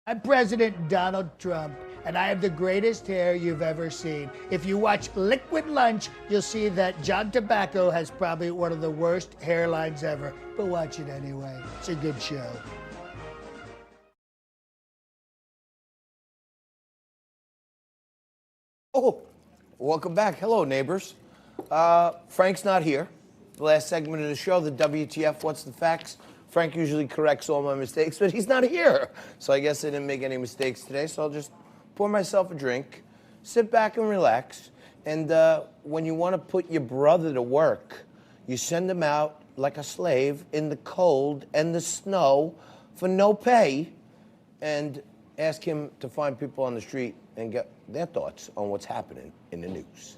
I'm President Donald Trump, and I have the greatest hair you've ever seen. If you watch Liquid Lunch, you'll see that John Tobacco has probably one of the worst hairlines ever. But watch it anyway. It's a good show. Oh, welcome back. Hello, neighbors. Frank's not here. The last segment of the show, the WTF, What's the Facts? Frank usually corrects all my mistakes, but he's not here. So I guess I didn't make any mistakes today, so I'll just pour myself a drink, sit back and relax. And when you want to put your brother to work, you send him out like a slave in the cold and the snow for no pay and ask him to find people on the street and get their thoughts on what's happening in the news.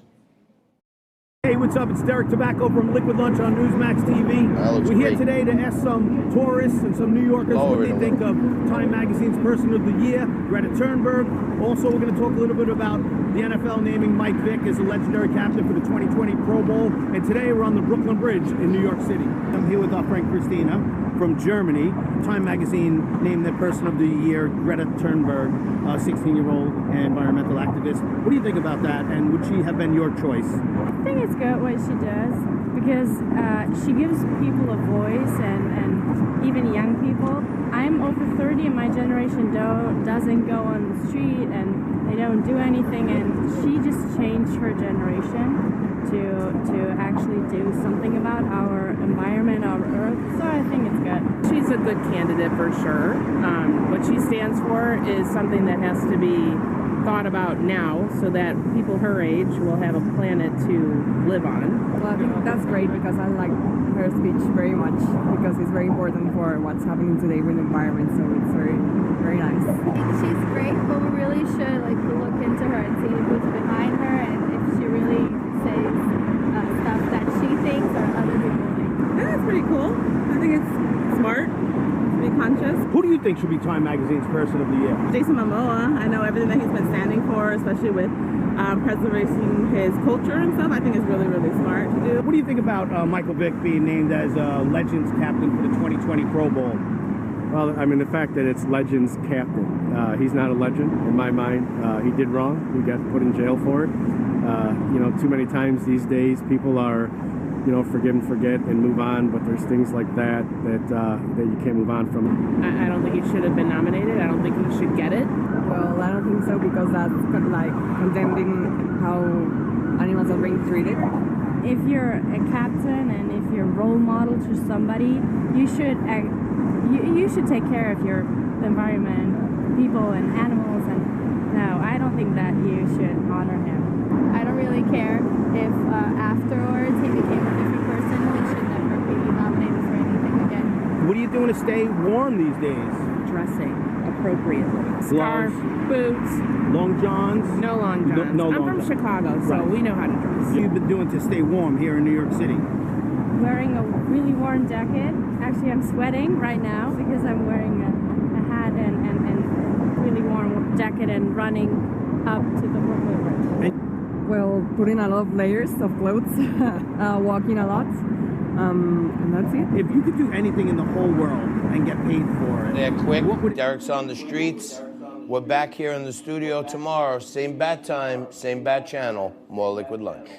Hey, what's up? It's Derek Tobacco from Liquid Lunch on Newsmax TV. We're here today to ask some tourists and some New Yorkers what they think of Time Magazine's Person of the Year, Greta Thunberg. Also, we're going to talk a little bit about the NFL naming Mike Vick as a legendary captain for the 2020 Pro Bowl. And today we're on the Brooklyn Bridge in New York City. I'm here with our friend Christina from Germany. Time Magazine named their Person of the Year Greta Thunberg, a 16-year-old environmental activist. What do you think about that, and would she have been your choice? I think it's good what she does because she gives people a voice and even young people. I'm over 30 and my generation doesn't go on the street and they don't do anything, and she just changed her generation to actually do something about our environment, our earth. So I think it's good. She's a good candidate for sure. What she stands for is something that has to be thought about now so that people her age will have a planet to live on. Well, I think that's great because I like her speech very much because it's very important for what's happening today with the environment, so it's very, very nice. I think she's great, but we really should look into her and see who's behind her and if she really says stuff that she thinks or other people think. Yeah, that's pretty cool. I think it's smart. Be conscious. Who do you think should be Time Magazine's Person of the Year? Jason Momoa. I know everything that he's been standing for, especially with preserving his culture and stuff. I think it's really, really smart to do. What do you think about Michael Vick being named as Legends captain for the 2020 Pro Bowl? Well, I mean, the fact that it's Legends captain, he's not a legend in my mind. He did wrong. He got put in jail for it. Too many times these days people are forgive and forget and move on, but there's things like that you can't move on from. I don't think he should have been nominated. I don't think he should get it. Well, I don't think so because that's kind of like condemning how animals are being treated. If you're a captain and if you're a role model to somebody, you should take care of your environment, people and animals. And no, I don't think that you should honor him. I don't really care if afterwards he became a different person. He should never be nominated for anything again. What are you doing to stay warm these days? Dressing appropriately. Scarf, boots. Long johns? No long johns. No I'm long from johns. Chicago, so we know how to dress. What have you been doing to stay warm here in New York City? Wearing a really warm jacket. Actually, I'm sweating right now because I'm wearing a hat and really warm jacket and running up to the Brooklyn Bridge. Well, putting a lot of layers of clothes, walking a lot, and that's it. If you could do anything in the whole world and get paid for it, They're quick. Derek's on the streets. We're back here in the studio tomorrow. Same bat time, same bat channel. More Liquid Lunch.